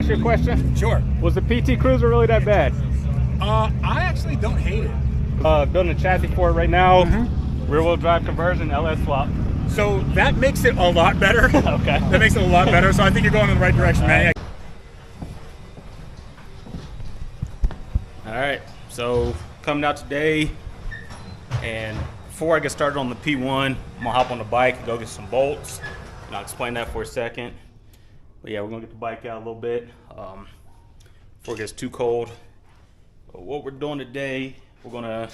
ask you a question? Sure. Was the PT-Cruiser really that bad? I actually don't hate it. Building a chassis for it right now. Rear wheel drive conversion, LS swap. So that makes it a lot better. Okay. That makes it a lot better. So I think you're going in the right direction, man. All right, so coming out today, and before I get started on the P1, I'm gonna hop on the bike and go get some bolts, and I'll explain that for a second. But yeah, we're gonna get the bike out a little bit before it gets too cold. But what we're doing today, we're gonna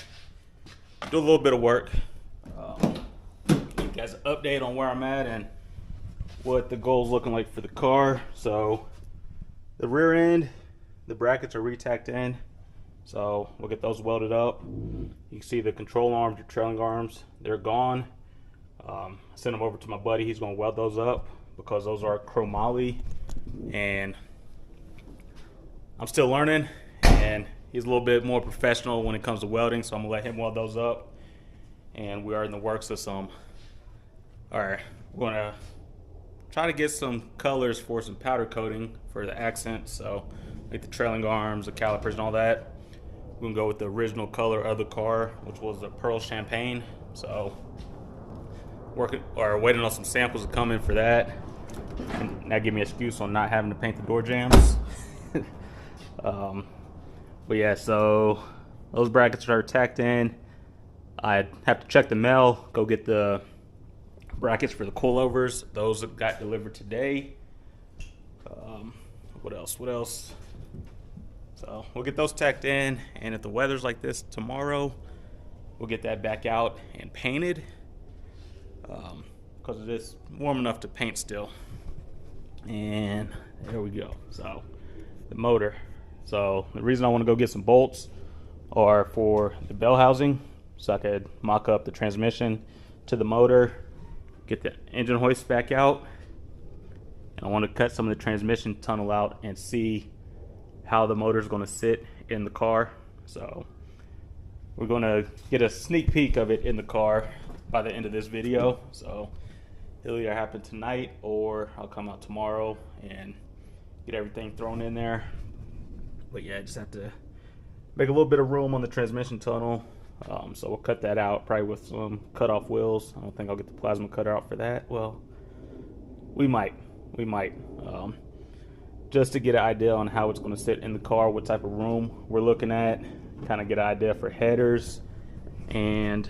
do a little bit of work. Give you guys an update on where I'm at and what the goal's looking like for the car. So the rear end, the brackets are retacked in. So we'll get those welded up. You can see the control arms, your trailing arms, they're gone. I sent them over to my buddy. He's gonna weld those up because those are chromoly, and I'm still learning, and he's a little bit more professional when it comes to welding, so I'm gonna let him weld those up. And we are in the works of some, we're gonna try to get some colors for some powder coating for the accents, so like the trailing arms, the calipers and all that. We're gonna go with the original color of the car, which was the pearl champagne. So waiting on some samples to come in for that, and that give me an excuse on not having to paint the door jambs. But yeah, so those brackets are tacked in. I have to check the mail, go get the brackets for the coilovers. Those got delivered today. What else? So we'll get those tacked in, and if the weather's like this tomorrow, we'll get that back out and painted, because it is warm enough to paint still. And there we go. So the motor. So the reason I want to go get some bolts are for the bell housing, so I could mock up the transmission to the motor, get the engine hoist back out, and I want to cut some of the transmission tunnel out and see how the motor is going to sit in the car. So we're going to get a sneak peek of it in the car by the end of this video. So it'll either happen tonight or I'll come out tomorrow and get everything thrown in there. But yeah, I just have to make a little bit of room on the transmission tunnel. So we'll cut that out probably with some cut off wheels. I don't think I'll get the plasma cutter out for that. Well, we might. Just to get an idea on how it's going to sit in the car, what type of room we're looking at, kind of get an idea for headers and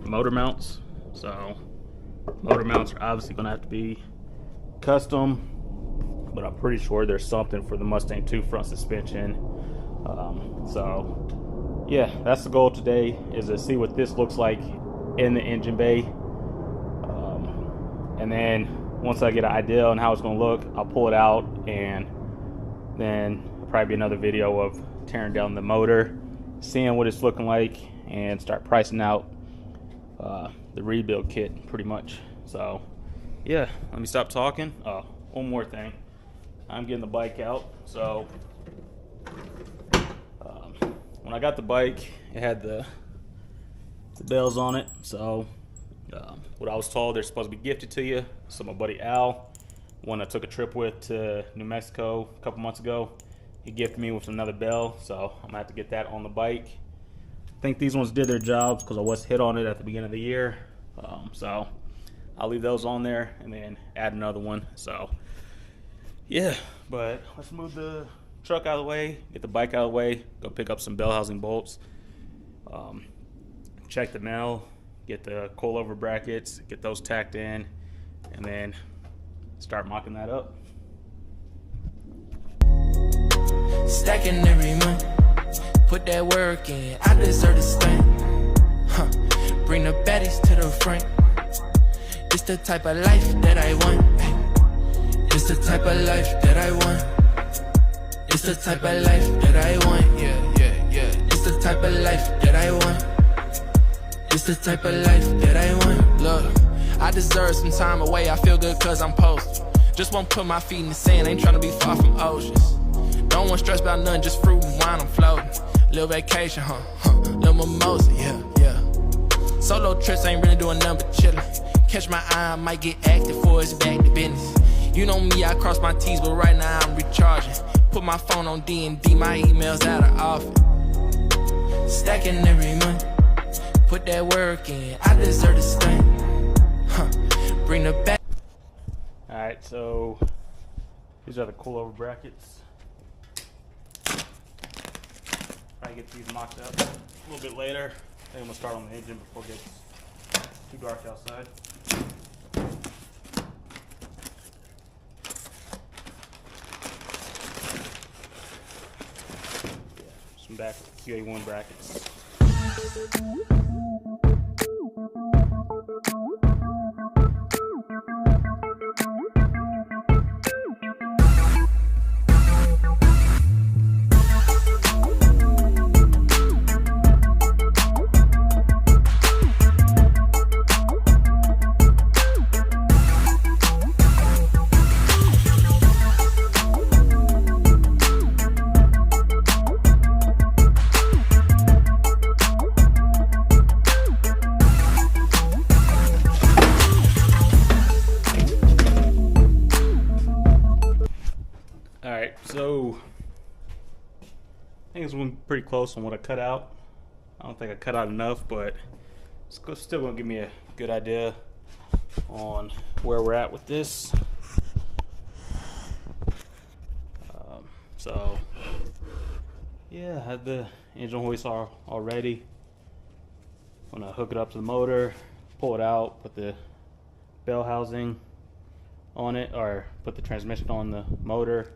motor mounts. So motor mounts are obviously going to have to be custom, but I'm pretty sure there's something for the Mustang 2 front suspension. So yeah, that's the goal today, is to see what this looks like in the engine bay. And then once I get an idea on how it's going to look, I'll pull it out, and then probably be another video of tearing down the motor, seeing what it's looking like, and start pricing out the rebuild kit pretty much. So yeah, let me stop talking. One more thing. I'm getting the bike out. So when I got the bike, it had the bells on it. So what I was told, they're supposed to be gifted to you. So my buddy Al, one I took a trip with to New Mexico a couple months ago, he gifted me with another bell, so I'm gonna have to get that on the bike. I think these ones did their jobs because I was hit on it at the beginning of the year. So I'll leave those on there and then add another one. So yeah, but let's move the truck out of the way, get the bike out of the way, go pick up some bell housing bolts, check the mail, get the coilover brackets, get those tacked in, and then start mocking that up. Stacking every month, put that work in, I deserve to stand. Bring the baddies to the front. It's the type of life that I want. It's the type of life that I want. It's the type of life that I want. Yeah. It's the type of life that I want. It's the type of life that I want. Look, I deserve some time away. I feel good cause I'm posted. Just won't put my feet in the sand. Ain't tryna be far from oceans. Don't want stress about nothing, just fruit and wine, I'm floating. Little vacation, little mimosa, yeah. Solo trips ain't really doing nothing but chillin'. Catch my eye, I might get active for it's back to business. You know me, I cross my T's, but right now I'm recharging. Put my phone on D&D, my emails out of office. Stacking every month, put that work in. I deserve to stand. Bring the back. All right, so these are the coilover brackets. Probably get these knocked out a little bit later. I think I'm gonna start on the engine before it gets too dark outside. Some back QA1 brackets. Alright, so I think it's been pretty close on what I cut out. I don't think I cut out enough, but it's still going to give me a good idea on where we're at with this. So, yeah, I had the engine hoist all ready. I'm going to hook it up to the motor, pull it out, put the bell housing on it, or put the transmission on the motor,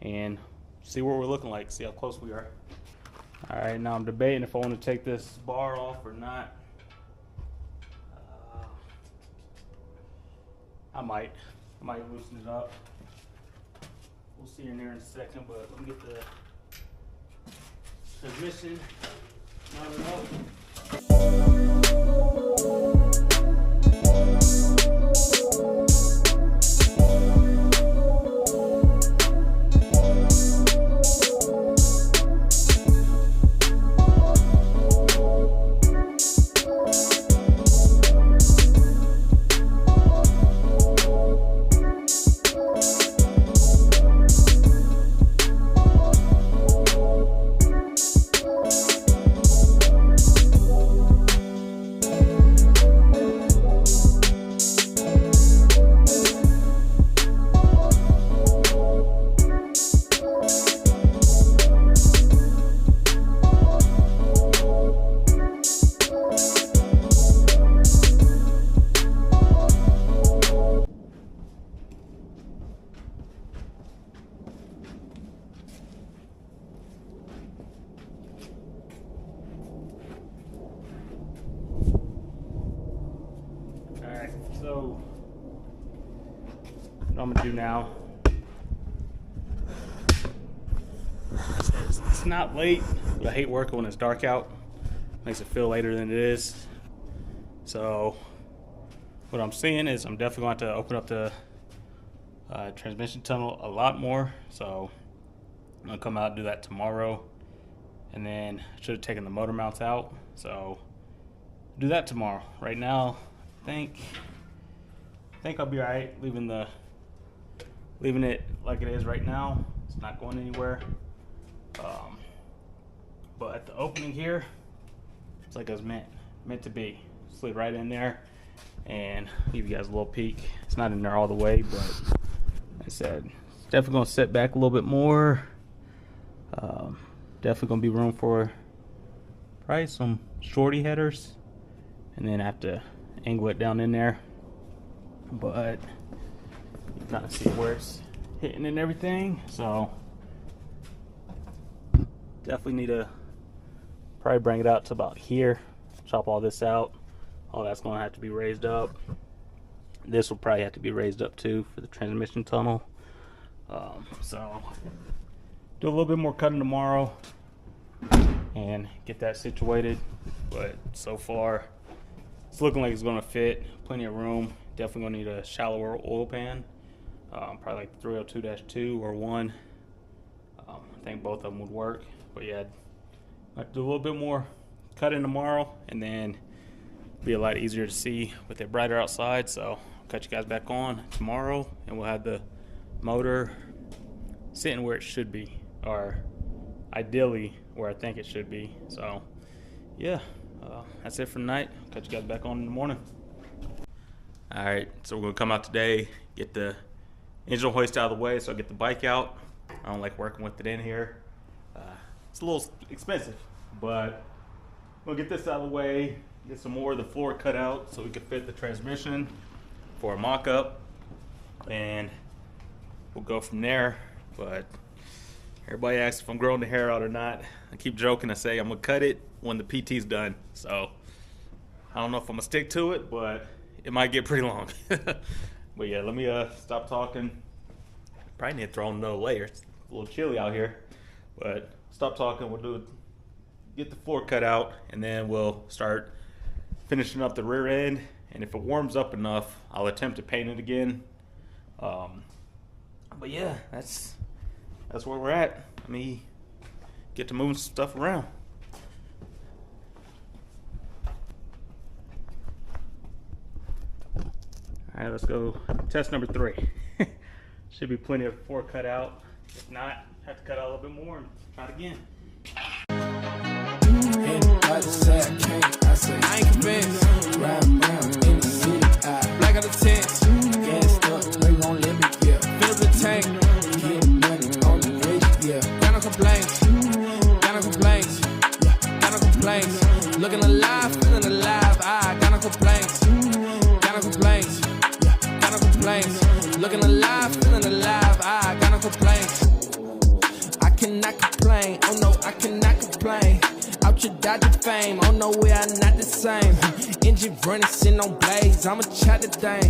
and see what we're looking like, see how close we are. All right, now I'm debating if I want to take this bar off or not. I might loosen it up. We'll see in there in a second, but let me get the transmission mounted up. So what I'm gonna do now, it's not late, but I hate working when it's dark out. Makes it feel later than it is. So what I'm seeing is I'm definitely going to open up the transmission tunnel a lot more. So I'm gonna come out and do that tomorrow, and then I should have taken the motor mounts out. So do that tomorrow. Right now, I think I'll be all right leaving it like it is right now. It's not going anywhere. But at the opening here, it's like it was meant to be. Slid right in there and give you guys a little peek. It's not in there all the way, but like I said, it's definitely gonna set back a little bit more. Definitely gonna be room for probably some shorty headers, and then I have to angle it down in there. But you kind of see where it's hitting and everything, so definitely need to probably bring it out to about here, chop all this out. All that's going to have to be raised up. This will probably have to be raised up too for the transmission tunnel. So do a little bit more cutting tomorrow and get that situated, but so far it's looking like it's going to fit. Plenty of room. Definitely going to need a shallower oil pan, probably like 302-2 or 1. I think both of them would work, but yeah, I'd like to do a little bit more cutting tomorrow, and then be a lot easier to see with it brighter outside. So I'll cut you guys back on tomorrow, and we'll have the motor sitting where it should be, or ideally where I think it should be. So yeah, that's it for tonight. Catch you guys back on in the morning. All right, so we're gonna come out today, get the engine hoist out of the way so I get the bike out. I don't like working with it in here. It's a little expensive, but we'll get this out of the way, get some more of the floor cut out so we can fit the transmission for a mock-up, and we'll go from there. But everybody asks if I'm growing the hair out or not. I keep joking, I say I'm gonna cut it when the PT's done. So I don't know if I'm gonna stick to it, but it might get pretty long. But yeah, let me stop talking. Probably need to throw on another layer. It's a little chilly out here. But stop talking, we'll do it. Get the floor cut out, and then we'll start finishing up the rear end. And if it warms up enough, I'll attempt to paint it again. But yeah, that's where we're at. Let me get to moving stuff around. All right, let's go test number 3. Should be plenty of floor cut out. If not, have to cut out a little bit more and try it again. I say I can't, I say I ain't convinced. Round in the city, black out the tents. Gassed up, we gon' live it, yeah. Fill up the tank, get money on the bridge, yeah. Got no complaints, got no complaints, yeah. Got no complaints. Looking alive, feeling alive, I got no complaints, got no complaints, yeah. Got no complaints. Looking alive, feeling alive, I got no complaints. I cannot complain, oh no, I cannot complain. Out your Dodger fame, oh no, we are not the same. Engine running, sitting on blades, I'ma chat the thing.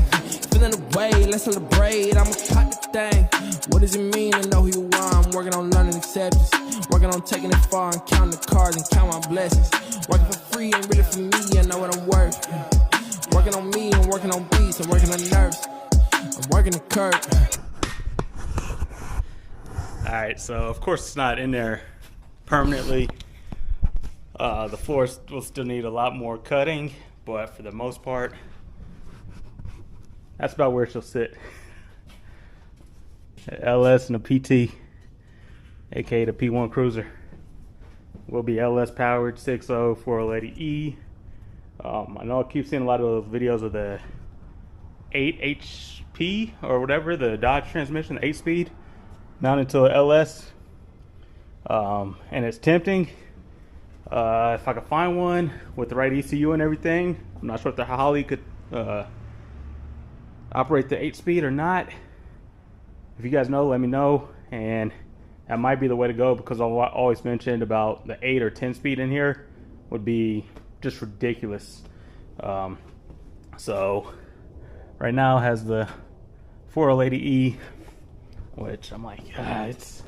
Feeling the way, let's celebrate, I'ma pop the thing. What does it mean to know who you are? I'm working on learning acceptance. Working on taking it far and counting the cards and count my blessings. Working for free ain't really for me, I know what I'm worth. Working on me and working on beats, I'm working on nerves. I'm working the curve. Alright, so of course it's not in there permanently. The floor will still need a lot more cutting, but for the most part, that's about where she'll sit. The LS and the PT, aka the P1cruiser, will be LS powered 6.0 480E. I know I keep seeing a lot of those videos of the 8 HP or whatever, the Dodge transmission, the 8-speed, mounted to a LS, and it's tempting. If I could find one with the right ECU and everything. I'm not sure if the Holly could operate the 8-speed or not. If you guys know, let me know. And that might be the way to go, because I always mentioned about the 8 or 10-speed in here would be just ridiculous. So right now it has the 480E, which I'm like, it's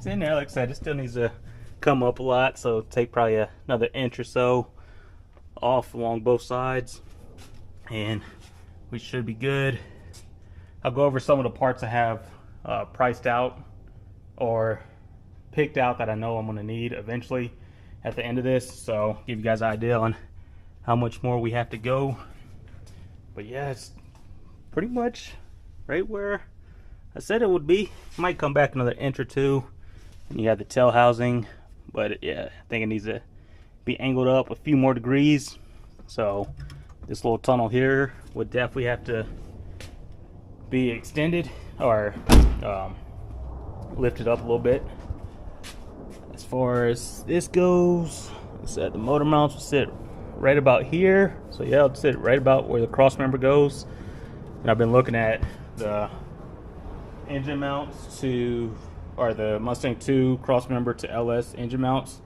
in there. Like I said, it still needs to come up a lot, so it'll take probably another inch or so off along both sides, and we should be good. I'll go over some of the parts I have priced out or picked out that I know I'm going to need eventually at the end of this, so give you guys an idea on how much more we have to go. But yeah, it's pretty much right where I said it would be. Might come back another inch or two, and you have the tail housing. But yeah, I think it needs to be angled up a few more degrees. So this little tunnel here would definitely have to be extended or lifted up a little bit. As far as this goes, like I said, the motor mounts will sit right about here. So yeah, it'll sit right about where the cross member goes. And I've been looking at the engine mounts to, or the Mustang 2 cross member to LS engine mounts,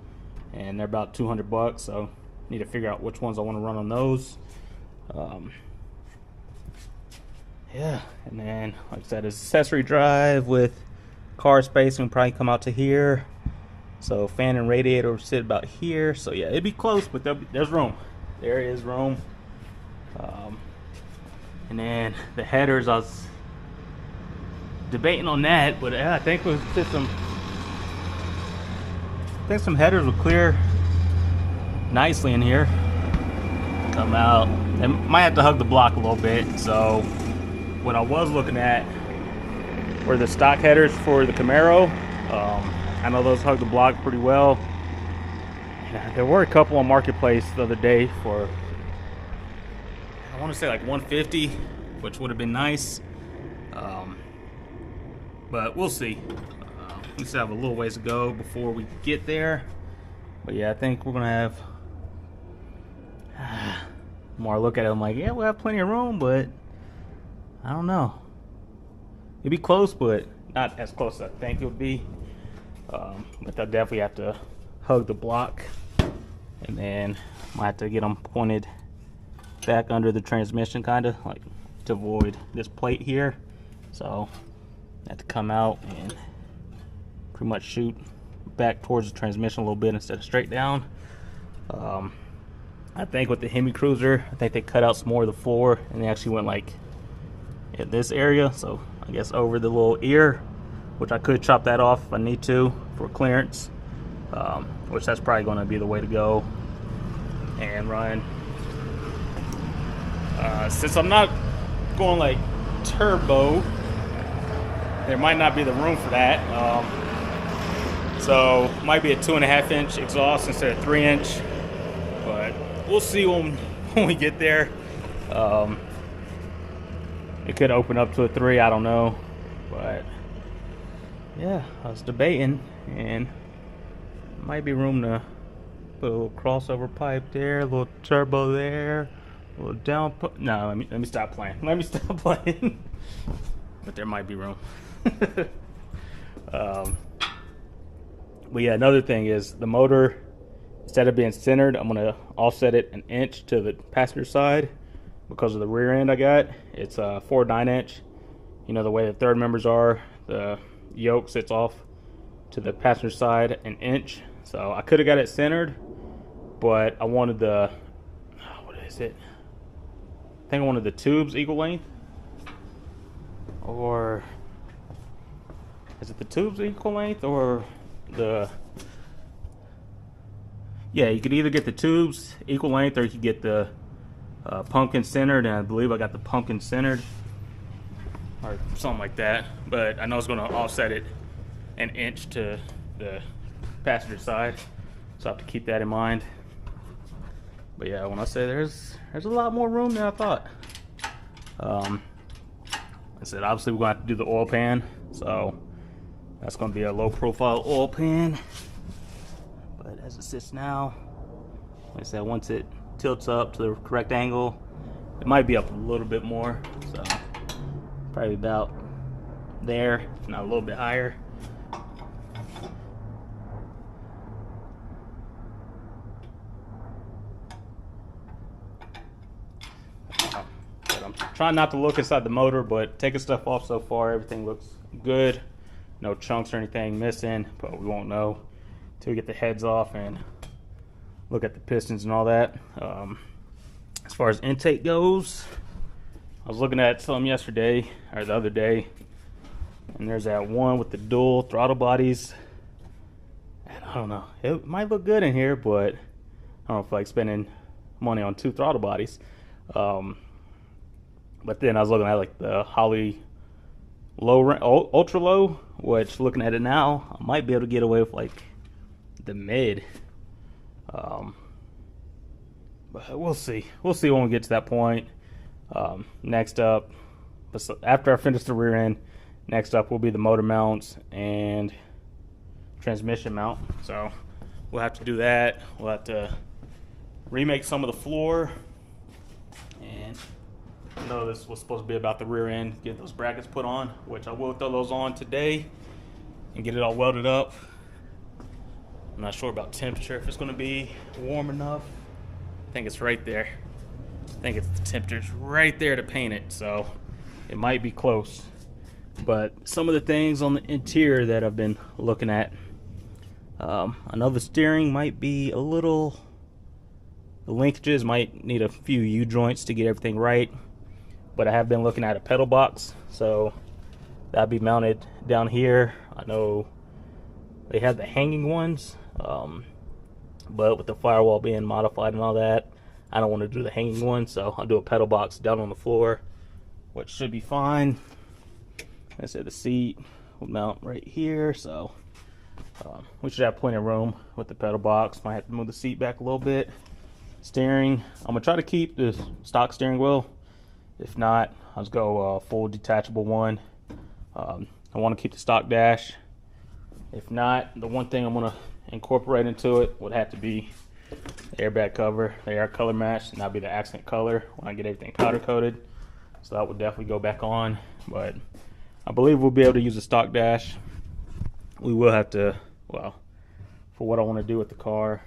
and they're about $200, so need to figure out which ones I want to run on those. Yeah, and then like I said, it's accessory drive with car space and probably come out to here. So fan and radiator will sit about here. So yeah, it'd be close, but there's room. There is room. And then the headers, I was debating on that, but I think we'll fit some. I think some headers will clear nicely in here. Come out. They might have to hug the block a little bit. So what I was looking at were the stock headers for the Camaro. I know those hug the block pretty well. There were a couple on Marketplace the other day for, I want to say like 150, which would have been nice. But we'll see. We still have a little ways to go before we get there. But yeah, I think we're gonna have more look at it. I'm like, yeah, we'll have plenty of room, but I don't know. It'd be close, but not as close as I think it would be. But they'll definitely have to hug the block, and then might have to get them pointed back under the transmission, kind of like to avoid this plate here. So I have to come out and pretty much shoot back towards the transmission a little bit instead of straight down. I think with the P1cruiser, I think they cut out some more of the floor, and they actually went like in this area, so I guess over the little ear, which I could chop that off if I need to for clearance, which that's probably going to be the way to go and run. Since I'm not going like turbo, there might not be the room for that. So might be a 2.5-inch exhaust instead of 3-inch, but we'll see when we get there. It could open up to a 3, I don't know, but yeah, I was debating, and might be room to put a little crossover pipe there, a little turbo there, a little down. No, let me stop playing. Let me stop playing. But there might be room. But yeah, another thing is the motor, instead of being centered, I'm gonna offset it 1 inch to the passenger side because of the rear end I got. It's a 4 9-inch. You know, the way the third members are, the yoke sits off to the passenger side 1 inch. So I could have got it centered, but I wanted the, what is it? I think I wanted the tubes equal length. Or is it the tubes equal length or the, yeah, you could either get the tubes equal length or you could get the pumpkin centered, and I believe I got the pumpkin centered or something like that, but I know it's going to offset it 1 inch to the passenger side, so I have to keep that in mind. But yeah, when I say there's a lot more room than I thought. I said obviously we're going to have to do the oil pan, so that's going to be a low profile oil pan. But as it sits now, like I said, once it tilts up to the correct angle, it might be up a little bit more, so probably about there, if not a little bit higher. But I'm trying not to look inside the motor, but taking stuff off so far, everything looks good. No chunks or anything missing, but we won't know until we get the heads off and look at the pistons and all that. As far as intake goes, I was looking at some yesterday, or the other day, and there's that one with the dual throttle bodies. And I don't know, it might look good in here, but I don't feel like spending money on 2 throttle bodies. But then I was looking at like the Holley ultra low, which looking at it now, I might be able to get away with like the mid. But we'll see. We'll see when we get to that point. Next up, after I finish the rear end, next up will be the motor mounts and transmission mount. So we'll have to do that. We'll have to remake some of the floor. And I know this was supposed to be about the rear end, get those brackets put on, which I will throw those on today and get it all welded up. I'm not sure about temperature, if it's going to be warm enough. I think it's right there. I think it's the temperature's right there to paint it, so it might be close. But some of the things on the interior that I've been looking at, I know the steering might be a little, the linkages might need a few U-joints to get everything right, but I have been looking at a pedal box, so that'll be mounted down here. I know they have the hanging ones, but with the firewall being modified and all that, I don't want to do the hanging one, so I'll do a pedal box down on the floor, which should be fine. I said the seat will mount right here, so we should have plenty of room with the pedal box. Might have to move the seat back a little bit. Steering, I'm gonna try to keep the stock steering wheel. If not, I'll just go full detachable one. I want to keep the stock dash. If not, the one thing I'm gonna incorporate into it would have to be the airbag cover. They are color matched, and that'll be the accent color when I get everything powder coated. So that would definitely go back on. But I believe we'll be able to use the stock dash. We will have to, well, for what I want to do with the car,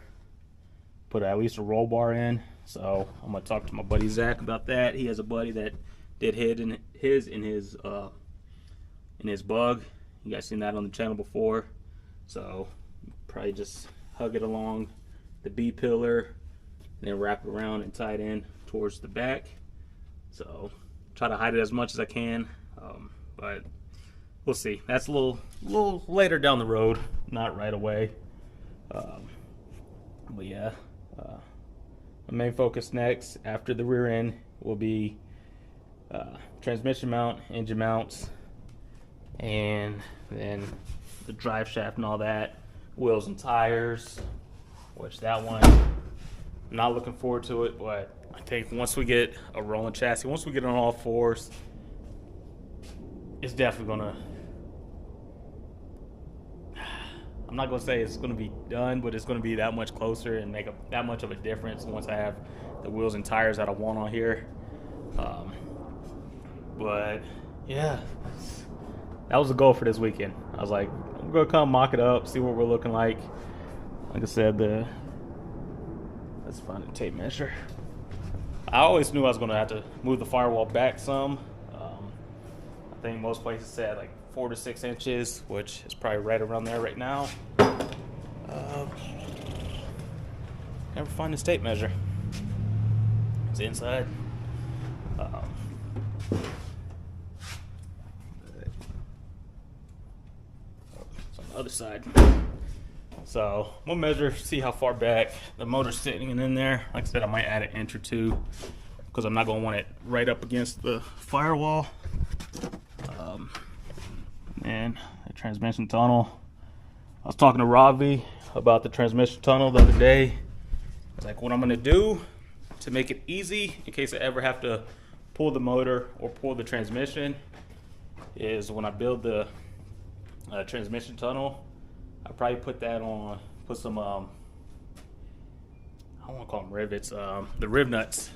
put at least a roll bar in. So I'm gonna talk to my buddy Zach about that. He has a buddy that did his in his bug. You guys seen that on the channel before. So probably just hug it along the B pillar, and then wrap it around and tie it in towards the back. So try to hide it as much as I can, but we'll see. That's a little later down the road, not right away. But yeah, my main focus next after the rear end will be transmission mount, engine mounts, and then the drive shaft and all that, wheels and tires, which that one, I'm not looking forward to it, but I think once we get a rolling chassis, once we get on all fours, it's definitely gonna, I'm not gonna say it's gonna be done, but it's gonna be that much closer and make that much of a difference once I have the wheels and tires that I want on here. But yeah, that was the goal for this weekend. I was like, I'm gonna come mock it up, see what we're looking like. Like I said, let's find a tape measure. I always knew I was gonna have to move the firewall back some. I think most places said like 4 to 6 inches, which is probably right around there right now. Never find this tape measure. It's inside. It's on the other side. So we'll measure, see how far back the motor's sitting in there. Like I said, I might add an inch or two because I'm not gonna want it right up against the firewall. And the transmission tunnel. I was talking to Ravi about the transmission tunnel the other day. I was like, what I'm gonna do to make it easy in case I ever have to pull the motor or pull the transmission is when I build the transmission tunnel, I probably put some, I don't want to call them rivets, the rib nuts.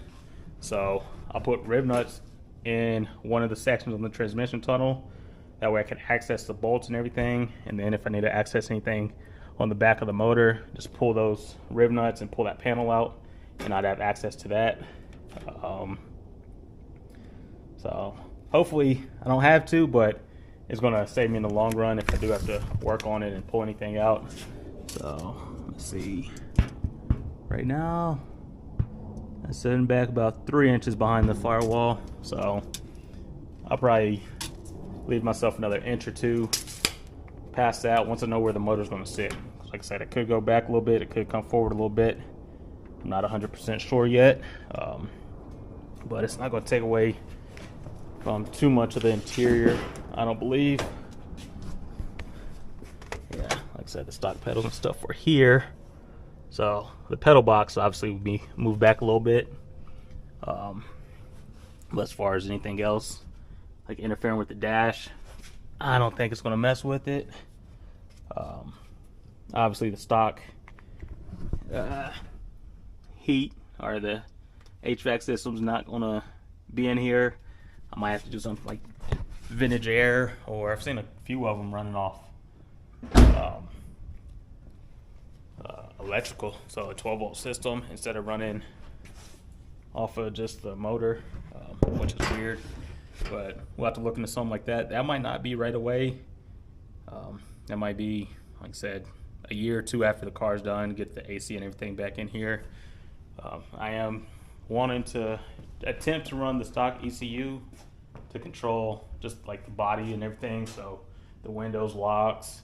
So I'll put rib nuts in one of the sections of the transmission tunnel. That way I can access the bolts and everything. And then if I need to access anything on the back of the motor, just pull those rib nuts and pull that panel out, and I'd have access to that. So hopefully I don't have to, but it's gonna save me in the long run if I do have to work on it and pull anything out. So let's see. Right now, I'm sitting back about 3 inches behind the firewall. So I'll probably leave myself another inch or two past that once I know where the motor's gonna sit. Like I said, it could go back a little bit, it could come forward a little bit. I'm not 100% sure yet, but it's not gonna take away from too much of the interior, I don't believe. Yeah, like I said, the stock pedals and stuff were here. So the pedal box obviously would be moved back a little bit. But as far as anything else, like interfering with the dash, I don't think it's gonna mess with it. Obviously the stock heat or the HVAC system's not gonna be in here. I might have to do something like vintage air, or I've seen a few of them running off electrical, so a 12-volt system instead of running off of just the motor, which is weird. But we'll have to look into something like that. That might not be right away. That might be, like I said, a year or two after the car's done, get the AC and everything back in here. I am wanting to attempt to run the stock ECU to control just like the body and everything. So the windows, locks,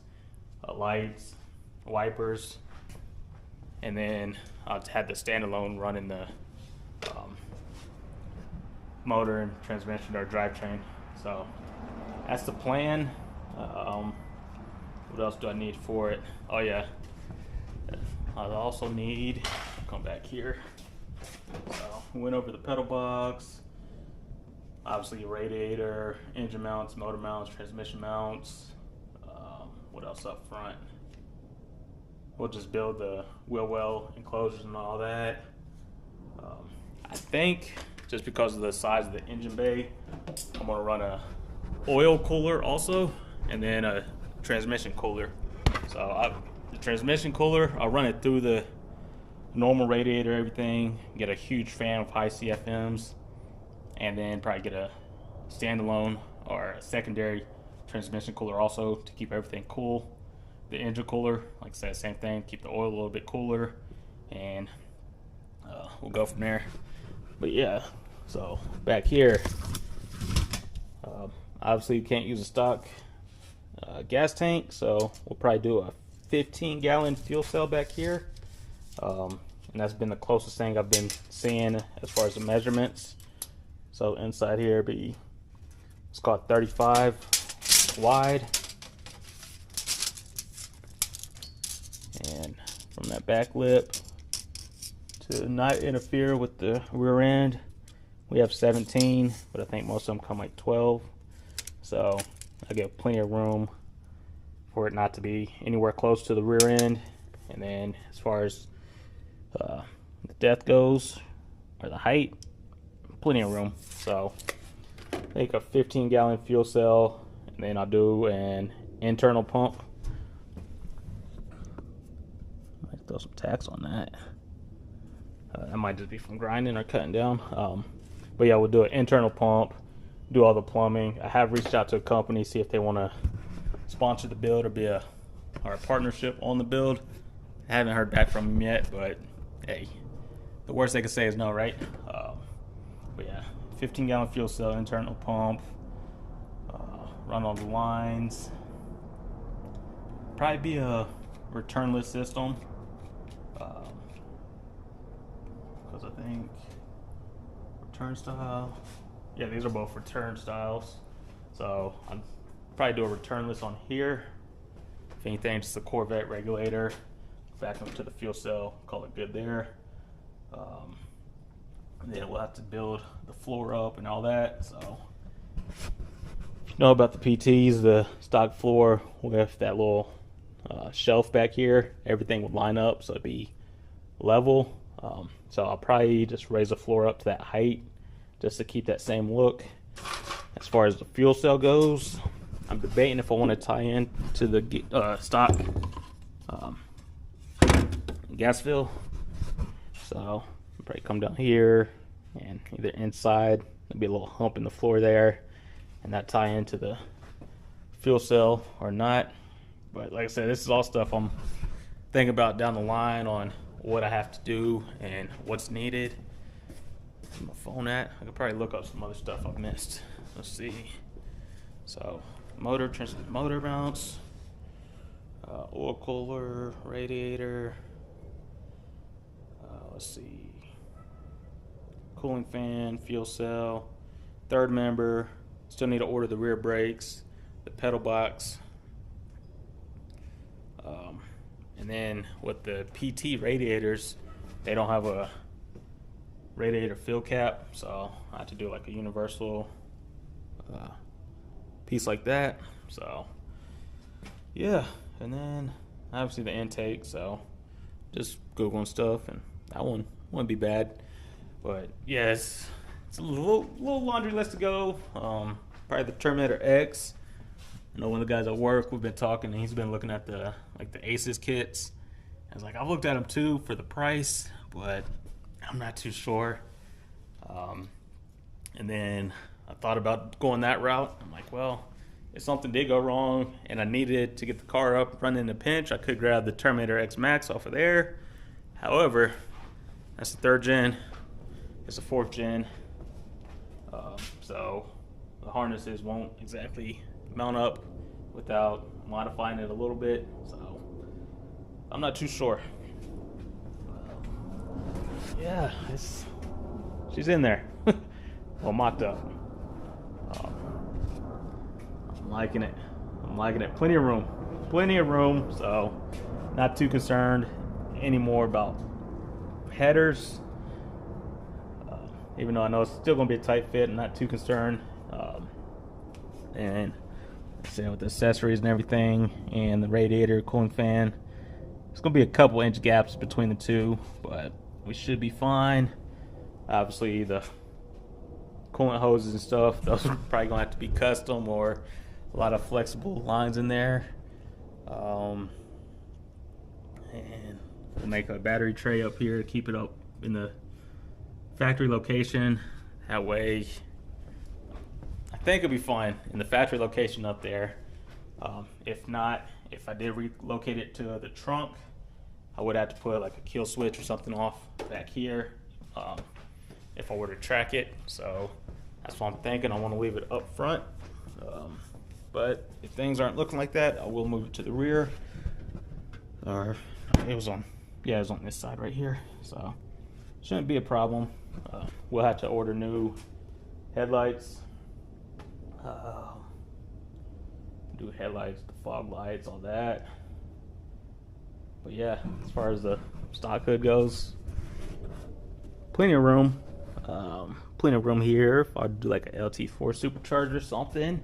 lights, wipers, and then I'll have the standalone running the motor and transmission or drivetrain. So that's the plan. What else do I need for it? Oh yeah, I also need, come back here. So we went over the pedal box, obviously radiator, engine mounts, motor mounts, transmission mounts. What else up front? We'll just build the wheel well enclosures and all that. I think just because of the size of the engine bay, I'm gonna run a oil cooler also, and then a transmission cooler. So the transmission cooler, I'll run it through the normal radiator, everything, get a huge fan with high CFMs, and then probably get a standalone or a secondary transmission cooler also to keep everything cool. The engine cooler, like I said, same thing, keep the oil a little bit cooler, and we'll go from there. But yeah, so back here, obviously you can't use a stock gas tank, so we'll probably do a 15-gallon fuel cell back here, and that's been the closest thing I've been seeing as far as the measurements. So inside here be, it's called 35 wide, and from that back lip to not interfere with the rear end, we have 17, but I think most of them come like 12, so I get plenty of room for it not to be anywhere close to the rear end. And then as far as the depth goes, or the height, plenty of room. So make a 15-gallon fuel cell, and then I'll do an internal pump. Might throw some tacks on that. That might just be from grinding or cutting down. But yeah, we'll do an internal pump, do all the plumbing. I have reached out to a company, see if they want to sponsor the build or be a partnership on the build. I haven't heard back from them yet, but hey, the worst they could say is no, right? But yeah, 15-gallon fuel cell, internal pump, run all the lines. Probably be a returnless system, because I think return style. Yeah, these are both return styles. So I'm probably do a returnless on here. If anything, just a Corvette regulator. Back up to the fuel cell, call it good there. Then we'll have to build the floor up and all that. So if you know about the PTs, the stock floor with that little shelf back here, everything would line up so it'd be level. So I'll probably just raise the floor up to that height just to keep that same look. As far as the fuel cell goes, I'm debating if I want to tie in to the stock gas fill. So I'll probably come down here, and either inside, there'll be a little hump in the floor there, and that tie into the fuel cell or not. But like I said, this is all stuff I'm thinking about down the line on what I have to do and what's needed. Where's my phone at? I could probably look up some other stuff I've missed. Let's see. So motor mounts, oil cooler, radiator. Let's see. Cooling fan, fuel cell, third member. Still need to order the rear brakes, the pedal box. And then with the PT radiators, they don't have a radiator fill cap, so I have to do like a universal piece like that. So yeah, and then obviously the intake, so just Googling stuff, and that one wouldn't be bad. But yeah, it's a little laundry list to go. Probably the Terminator X. I know one of the guys at work, we've been talking, and he's been looking at the Aces kits. I was like, I've looked at them too for the price, but I'm not too sure. And then I thought about going that route. I'm like, well, if something did go wrong and I needed to get the car up running in a pinch, I could grab the Terminator X Max off of there. However, that's the 3rd gen. It's a 4th gen. So the harnesses won't exactly mount up without modifying it a little bit. So I'm not too sure. Yeah, she's in there. Well, mocked up. I'm liking it. I'm liking it. Plenty of room. Plenty of room, so not too concerned anymore about headers. Even though I know it's still going to be a tight fit, I'm not too concerned. And same with the accessories and everything, and the radiator, cooling fan. It's going to be a couple inch gaps between the two, but we should be fine. Obviously, the coolant hoses and stuff, those are probably going to have to be custom, or a lot of flexible lines in there. And we'll make a battery tray up here to keep it up in the factory location. That way, I think it'll be fine in the factory location up there. If not, if I did relocate it to the trunk, I would have to put like a kill switch or something off back here if I were to track it. So that's what I'm thinking. I want to leave it up front. But if things aren't looking like that, I will move it to the rear. Or it was on this side right here. So shouldn't be a problem. We'll have to order new headlights. Do headlights, the fog lights, all that. But yeah, as far as the stock hood goes, plenty of room. Plenty of room here if I do like a LT4 supercharger or something.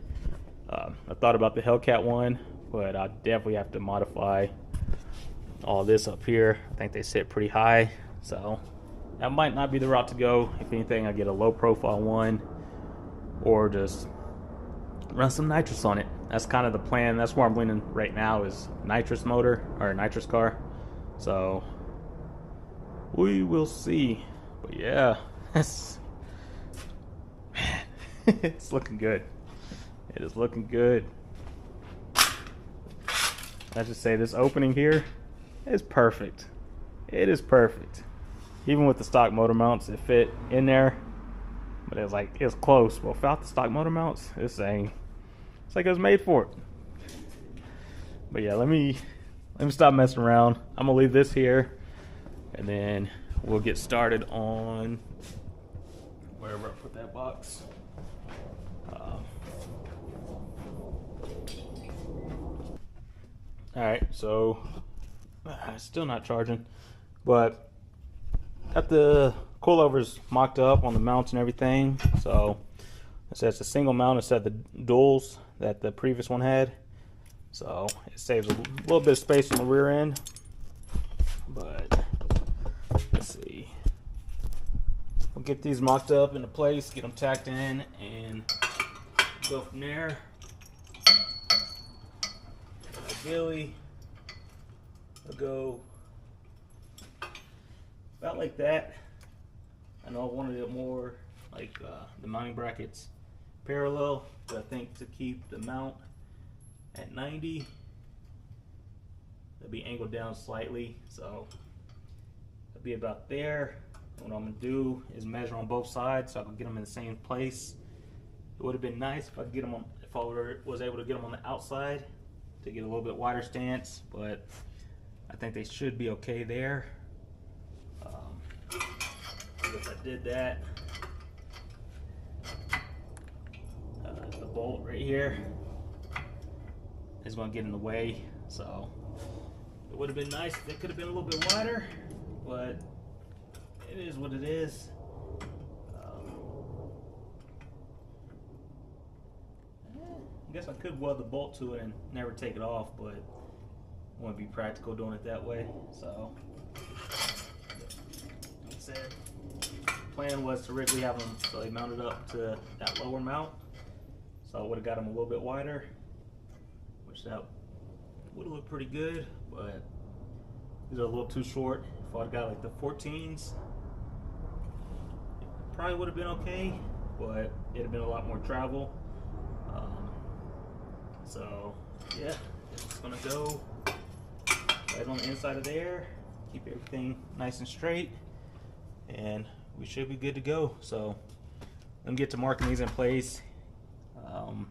I thought about the Hellcat one, but I definitely have to modify all this up here. I think they sit pretty high, so that might not be the route to go. If anything, I get a low profile one, or just run some nitrous on it. That's kind of the plan. That's where I'm leaning right now, is nitrous motor or a nitrous car. So we will see. But yeah, it's looking good. It is looking good. I just say this opening here is perfect. It is perfect. Even with the stock motor mounts, it fit in there, but it's close. But without the stock motor mounts, it's like it was made for it. But yeah, let me stop messing around. I'm gonna leave this here, and then we'll get started on wherever I put that box. Alright, so still not charging, but got the coilovers mocked up on the mounts and everything. So it says it's a single mount instead of the duals that the previous one had. So it saves a little bit of space on the rear end. But let's see. We'll get these mocked up into place, get them tacked in, and go from there. Ideally, I'll go about like that. I know I wanted it more like the mounting brackets parallel, but I think to keep the mount at 90, it'll be angled down slightly, so it'll be about there. And what I'm gonna do is measure on both sides so I can get them in the same place. It would have been nice if I could get them on, if I was able to get them on the outside to get a little bit wider stance, but I think they should be okay there. If I did that, the bolt right here is going to get in the way, so it would have been nice if it could have been a little bit wider, but it is what it is. I guess I could weld the bolt to it and never take it off, but I want to be practical doing it that way. So, like I said, plan was to originally have them so they mounted up to that lower mount, so I would have got them a little bit wider, which that would have looked pretty good, but these are a little too short. If I'd got like the 14s, it probably would have been okay, but it'd have been a lot more travel. So yeah, it's gonna go right on the inside of there, keep everything nice and straight, and we should be good to go. So let me get to marking these in place. I'll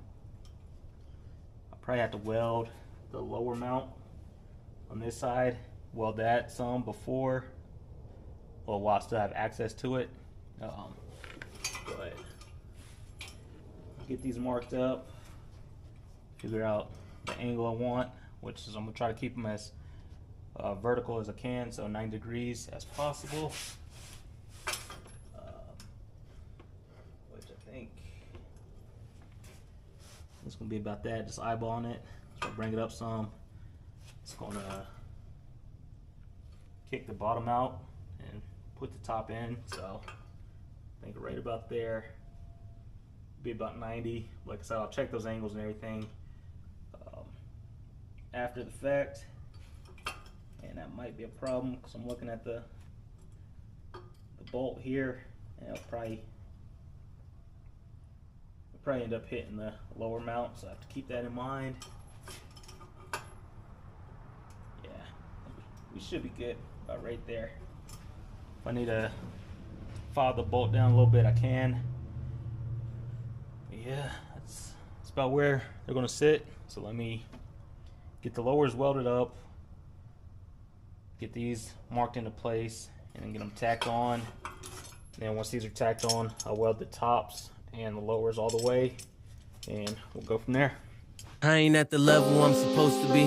probably have to weld the lower mount on this side, weld that some before, well, while I still have access to it. But get these marked up, figure out the angle I want, which is I'm gonna try to keep them as vertical as I can, so 90 degrees as possible. Which I think it's gonna be about that, just eyeballing it. So I'll bring it up some. It's gonna kick the bottom out and put the top in, so I think right about there. Be about 90. Like I said, I'll check those angles and everything after the fact, and that might be a problem because I'm looking at the bolt here, and it'll probably end up hitting the lower mount, so I have to keep that in mind. Yeah, we should be good about right there. If I need to file the bolt down a little bit, I can. Yeah, that's about where they're gonna sit. So let me get the lowers welded up, get these marked into place, and then get them tacked on. And then once these are tacked on, I'll weld the tops and the lowers all the way, and we'll go from there. I ain't at the level I'm supposed to be.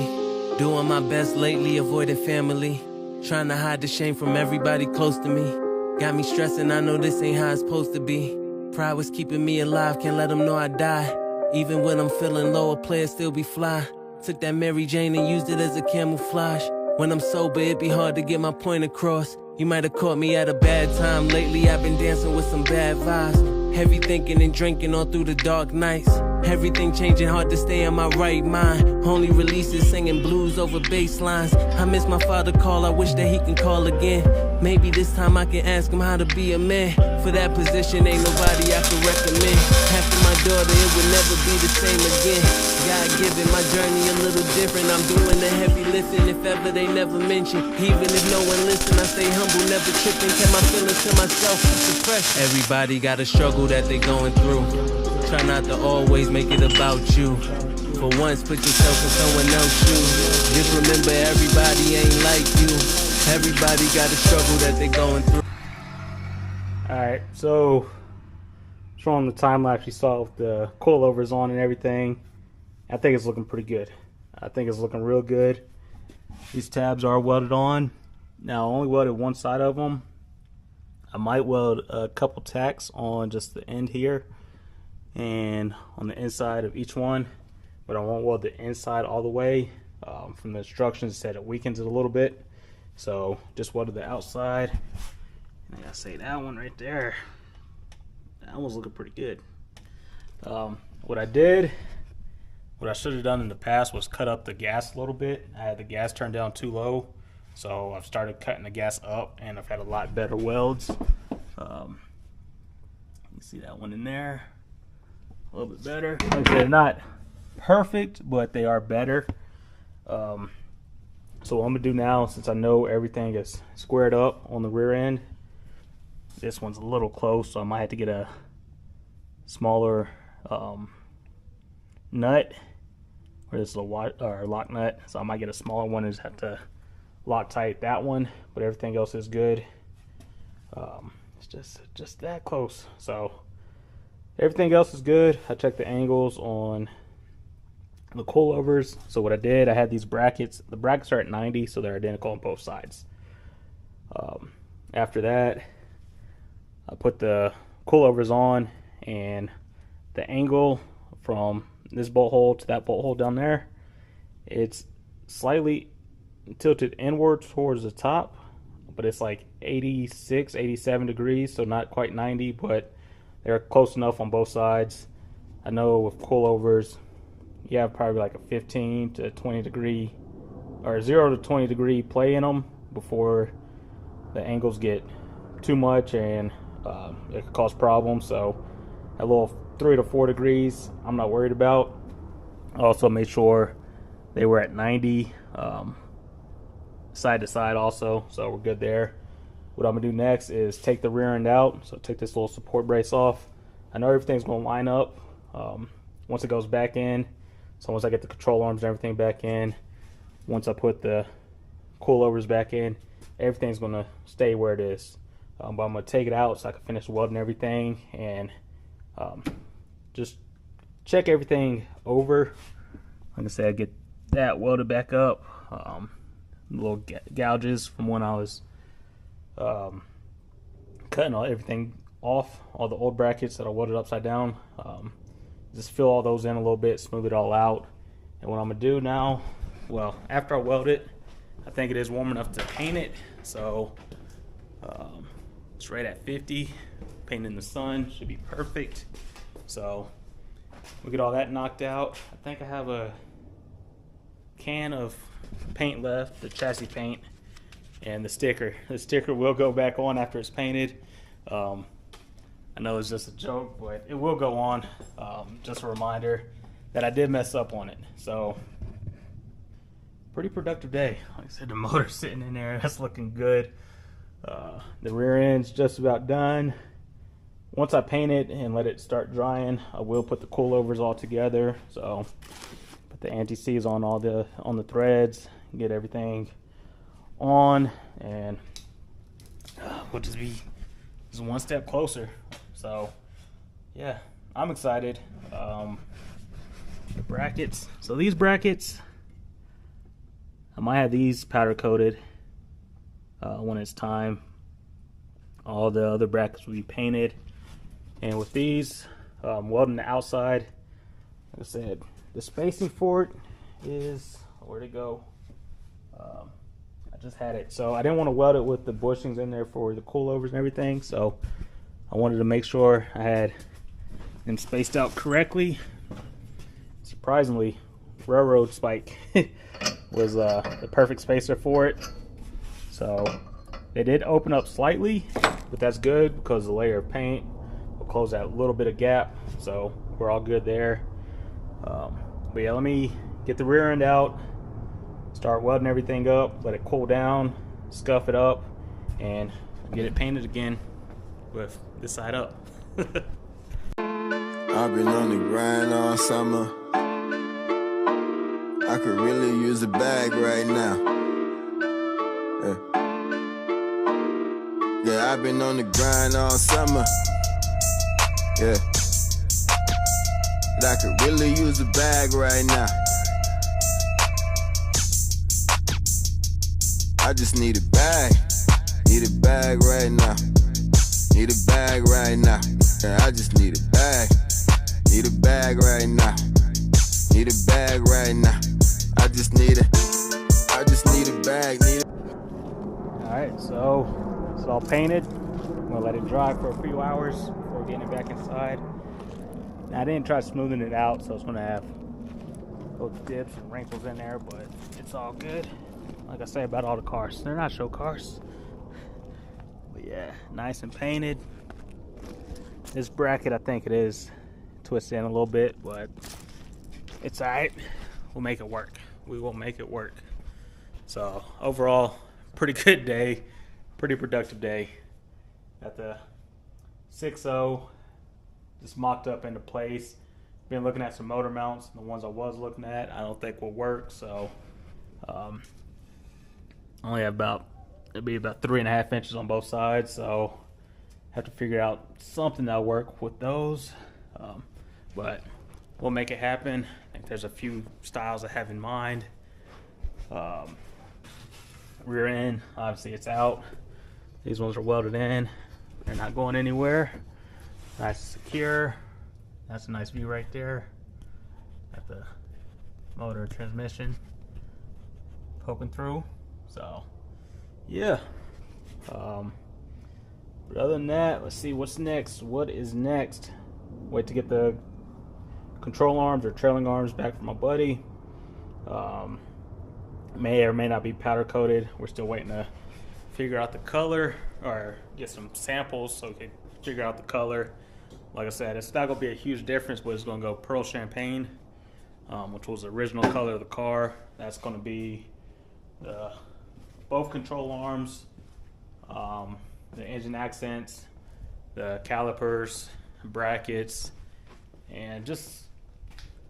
Doing my best lately, avoiding family. Trying to hide the shame from everybody close to me. Got me stressing, I know this ain't how it's supposed to be. Pride was keeping me alive, can't let them know I die. Even when I'm feeling low, a player still be fly. Took that Mary Jane and used it as a camouflage. When I'm sober, it be hard to get my point across. You might have caught me at a bad time. Lately, I've been dancing with some bad vibes. Heavy thinking and drinking all through the dark nights. Everything changing, hard to stay in my right mind. Only releases singing blues over bass lines. I miss my father call, I wish that he can call again. Maybe this time I can ask him how to be a man. For that position, ain't nobody I can recommend. After my daughter, it would never be the same again. God given, my journey a little different. I'm doing the heavy lifting, if ever they never mention. Even if no one listen, I stay humble, never tripping. Kept my feelings to myself, suppressed. Everybody got a struggle that they going through. Try not to always make it about you. For once, put yourself in someone else's shoes. Just remember, everybody ain't like you. Everybody got a struggle that they going through. Alright, so showing the time lapse you saw with the coilovers on and everything. I think it's looking pretty good. I think it's looking real good. These tabs are welded on. Now, I only welded one side of them. I might weld a couple tacks on just the end here and on the inside of each one, but I won't weld the inside all the way. From the instructions, it said it weakens it a little bit, so just welded the outside. And I gotta say, that one right there, that one's looking pretty good. What I should have done in the past was cut up the gas a little bit. I had the gas turned down too low, so I've started cutting the gas up, and I've had a lot better welds. You see that one in there, a little bit better. Like I said, not perfect, but they are better. So what I'm gonna do now, since I know everything is squared up on the rear end, this one's a little close, so I might have to get a smaller nut, or this little lock nut. So I might get a smaller one and just have to Loctite that one, but everything else is good. It's just that close. So everything else is good. I checked the angles on the coilovers. So what I did, I had these brackets. The brackets are at 90, so they're identical on both sides. After that, I put the coilovers on, and the angle from this bolt hole to that bolt hole down there, it's slightly tilted inward towards the top, but it's like 86, 87 degrees, so not quite 90, but they're close enough on both sides. I know with coilovers, you have probably like a 15 to 20 degree, or 0 to 20 degree play in them before the angles get too much, and it could cause problems. So a little 3 to 4 degrees, I'm not worried about. I also made sure they were at 90 side to side also, so we're good there. What I'm gonna do next is take the rear end out. So take this little support brace off. I know everything's gonna line up once it goes back in. So once I get the control arms and everything back in, once I put the coilovers back in, everything's gonna stay where it is. But I'm gonna take it out so I can finish welding everything and just check everything over Like I said, get that welded back up. Little gouges from when I was cutting everything off, all the old brackets that I welded upside down. Just fill all those in a little bit, smooth it all out. And what I'm gonna do now, well, after I weld it, I think it is warm enough to paint it. So it's right at 50. Paint in the sun should be perfect. So we'll get all that knocked out. I think I have a can of paint left, the chassis paint, and the sticker. The sticker will go back on after it's painted. I know it's just a joke, but it will go on. Just a reminder that I did mess up on it. So pretty productive day. Like I said, the motor's sitting in there. That's looking good. The rear end's just about done. Once I paint it and let it start drying, I will put the coilovers all together. So put the anti-seize on on the threads, get everything on, and we'll just be just one step closer. So yeah, I'm excited. The brackets. So these brackets, I might have these powder coated when it's time. All the other brackets will be painted. And with these, welding the outside, like I said, the spacing for it is, where'd it go? I just had it. So I didn't want to weld it with the bushings in there for the coilovers and everything. So I wanted to make sure I had them spaced out correctly. Surprisingly, railroad spike was the perfect spacer for it. So they did open up slightly, but that's good because the layer of paint will close that little bit of gap. So we're all good there. But yeah, let me get the rear end out, start welding everything up, let it cool down, scuff it up, and get it painted again with this side up. I've been on the grind all summer. I could really use a bag right now. Yeah, I've been on the grind all summer. Yeah, but I could really use a bag right now. I just need a bag right now. Need a bag right now. Yeah, I just need a bag right now. Need a bag right now. I just need a bag. Alright, so it's all painted. I'm gonna let it dry for a few hours before getting it back inside. Now, I didn't try smoothing it out, so it's gonna have little dips and wrinkles in there, but it's all good. Like I say about all the cars, they're not show cars. But yeah, nice and painted. This bracket, I think it is twisted in a little bit, but it's alright. We'll make it work. We will make it work. So overall, pretty good day, pretty productive day. Got the 6.0 just mocked up into place. Been looking at some motor mounts, and the ones I was looking at I don't think will work. So only have it'll be about 3.5 inches on both sides, so have to figure out something that'll work with those. But we'll make it happen. I think there's a few styles I have in mind. Rear end, obviously it's out. These ones are welded in. They're not going anywhere. Nice and secure. That's a nice view right there. Got the motor and transmission poking through. So yeah. But other than that, let's see what's next. What is next? Wait to get the control arms or trailing arms back from my buddy. May or may not be powder coated. We're still waiting to figure out the color or get some samples so we can figure out the color. Like I said, it's not gonna be a huge difference, but it's gonna go pearl champagne, which was the original color of the car. That's gonna be both control arms, the engine accents, the calipers, brackets, and just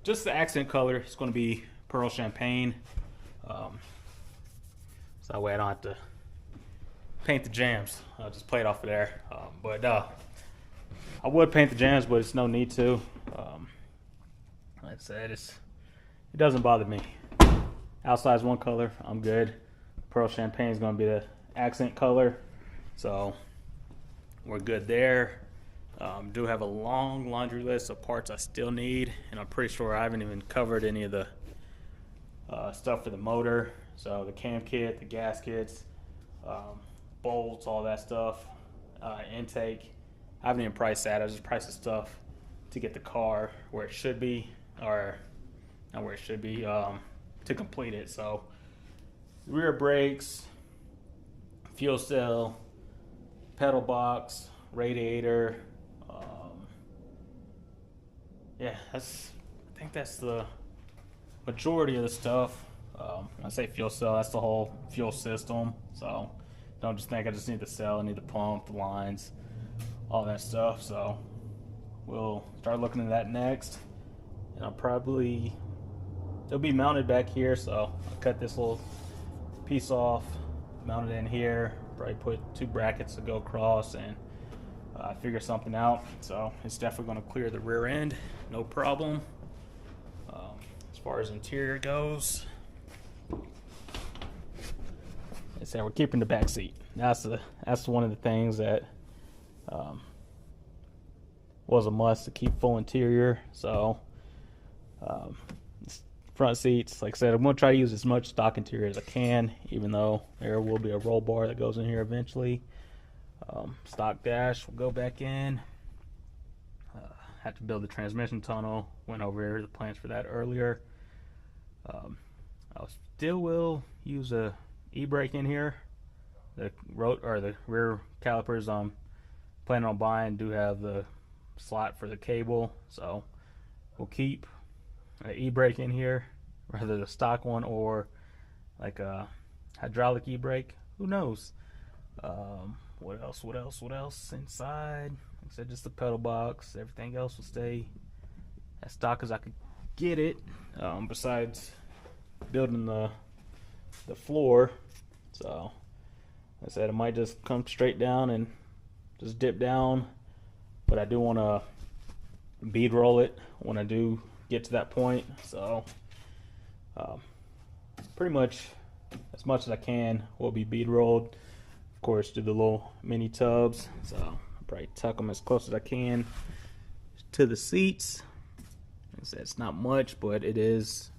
the accent color is going to be pearl champagne. So that way I don't have to paint the jams. I'll just play it off of there. But I would paint the jams, but it's no need to. Like I said, it's it doesn't bother me. Outside's one color, I'm good. Pearl Champagne is going to be the accent color, so we're good there. Do have a long laundry list of parts I still need, and I'm pretty sure I haven't even covered any of the stuff for the motor. So the cam kit, the gaskets, bolts, all that stuff, intake. I haven't even priced that. I just priced the stuff to get the car where it should be, or not where it should be, to complete it. So rear brakes, fuel cell, pedal box, radiator. Yeah, I think that's the majority of the stuff. When I say fuel cell, that's the whole fuel system. So don't just think I just need the cell, I need the pump, the lines, all that stuff. So we'll start looking at that next. And it'll be mounted back here, so I'll cut this little piece off, mount it in here, probably put 2 brackets to go across, and figure something out. So it's definitely going to clear the rear end, no problem. As far as interior goes, I said we're keeping the back seat. That's one of the things that was a must, to keep full interior. So front seats, like I said, I'm going to try to use as much stock interior as I can, even though there will be a roll bar that goes in here eventually. Stock dash will go back in. Had to build the transmission tunnel. Went over the plans for that earlier. I still will use a e-brake in here. The rear calipers I'm planning on buying do have the slot for the cable, so we'll keep an e-brake in here, whether the stock one or like a hydraulic e-brake. Who knows? What else inside? Like I said, just the pedal box. Everything else will stay as stock as I could get it, besides building the floor. So like I said, it might just come straight down and just dip down, but I do want to bead roll it when I do get to that point. So pretty much as I can will be bead rolled. Of course, do the little mini tubs, so I'll probably tuck them as close as I can to the seats. Like I said, it's not much, but it is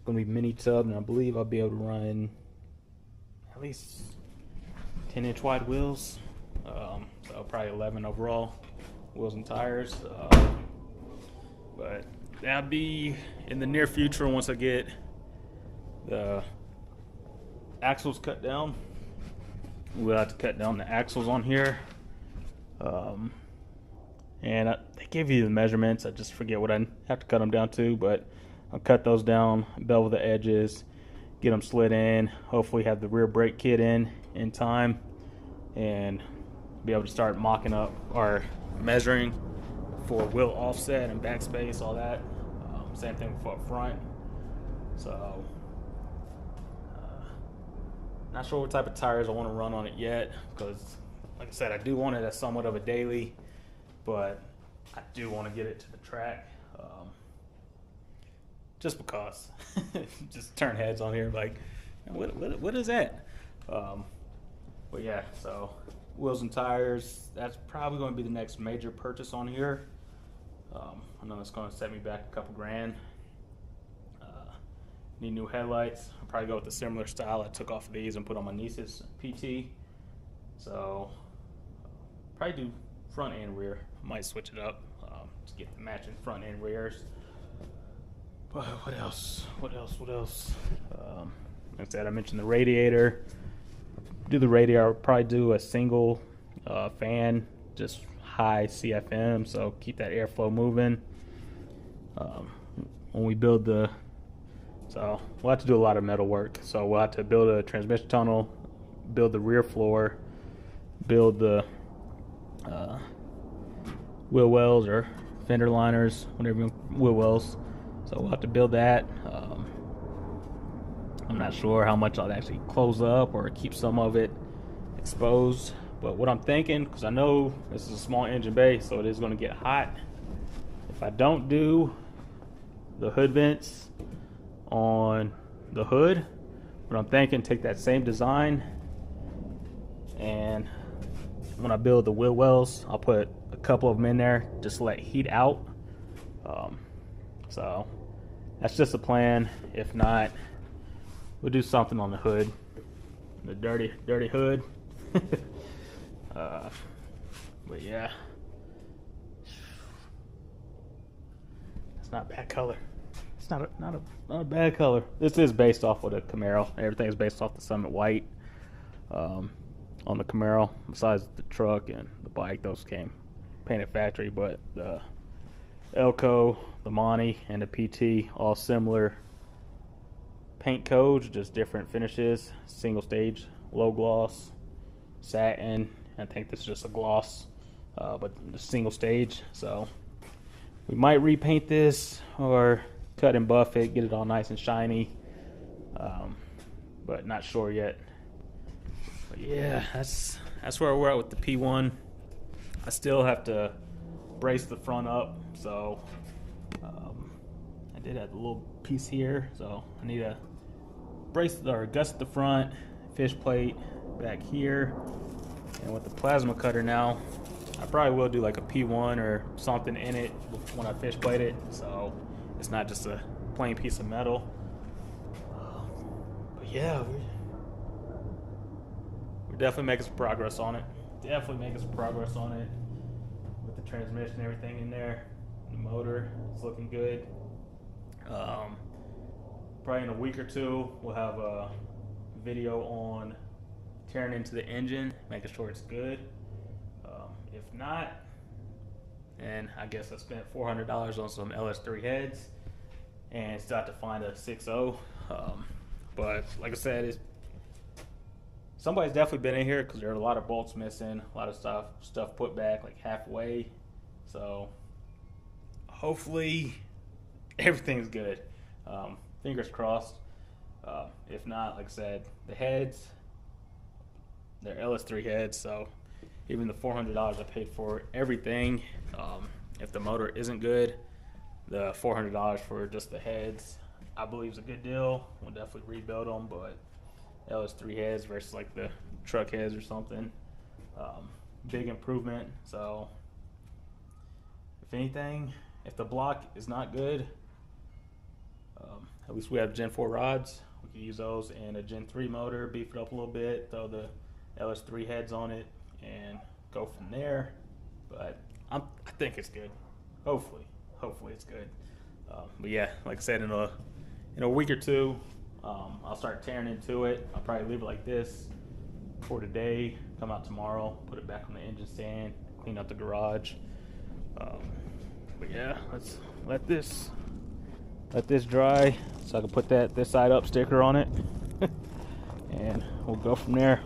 going to be mini tub, and I believe I'll be able to run at least 10-inch wide wheels, so probably 11 overall wheels and tires. But that'll be in the near future once I get the axles cut down. We'll have to cut down the axles on here, and they give you the measurements. I just forget what I have to cut them down to, but I'll cut those down, bevel the edges, get them slid in, hopefully have the rear brake kit in time, and be able to start mocking up or measuring for wheel offset and backspace, all that. Same thing for up front. So not sure what type of tires I want to run on it yet, because like I said, I do want it as somewhat of a daily, but I do want to get it to the track, just because. Just turn heads on here like, what is that? But yeah, so wheels and tires, that's probably going to be the next major purchase on here. I know it's going to set me back a couple grand. Need new headlights. I'll probably go with a similar style I took off of these and put on my niece's PT. So probably do front and rear. Might switch it up to get the matching front and rears. But what else? Like I said, I mentioned the radiator. Do the radiator, I'll probably do a single fan, just high CFM, so keep that airflow moving. When we build so we'll have to do a lot of metal work. So we'll have to build a transmission tunnel, build the rear floor, build the wheel wells or fender liners, whatever you want, wheel wells. So we'll have to build that. I'm not sure how much I'll actually close up or keep some of it exposed. But what I'm thinking, because I know this is a small engine bay, so it is going to get hot. If I don't do the hood vents, on the hood, but I'm thinking take that same design, and when I build the wheel wells, I'll put a couple of them in there just to let heat out. So that's just a plan. If not, we'll do something on the hood, the dirty hood. But yeah, it's not a bad color. It's not a bad color. This is based off of the Camaro. Everything is based off the Summit White on the Camaro. Besides the truck and the bike, those came painted factory. But the Elko, the Monty, and the PT, all similar paint codes, just different finishes. Single stage, low gloss, satin. I think this is just a gloss, but the single stage. So we might repaint this or cut and buff it, get it all nice and shiny, but not sure yet. But yeah, that's where we're at with the P1. I still have to brace the front up, so I did have a little piece here, so I need to brace or gusset the front, fish plate back here, and with the plasma cutter now, I probably will do like a P1 or something in it when I fish plate it, so it's not just a plain piece of metal. But yeah, we're definitely making some progress on it. With the transmission and everything in there. The motor is looking good. Probably in a week or two, we'll have a video on tearing into the engine, making sure it's good. If not, and I guess I spent $400 on some LS3 heads and still have to find a 6.0. But like I said, somebody's definitely been in here because there are a lot of bolts missing, a lot of stuff put back like halfway. So hopefully everything's good. Fingers crossed. If not, like I said, the heads, they're LS3 heads, so even the $400 I paid for everything, if the motor isn't good, the $400 for just the heads, I believe is a good deal. We'll definitely rebuild them, but LS3 heads versus like the truck heads or something, big improvement. So if anything, if the block is not good, at least we have Gen 4 rods. We can use those in a Gen 3 motor, beef it up a little bit, throw the LS3 heads on it, and go from there. But I think it's good. Hopefully it's good. But yeah, like I said, in a week or two, I'll start tearing into it. I'll probably leave it like this for today. Come out tomorrow, put it back on the engine stand, clean up the garage. But yeah, let's let this dry so I can put this side up sticker on it, and we'll go from there.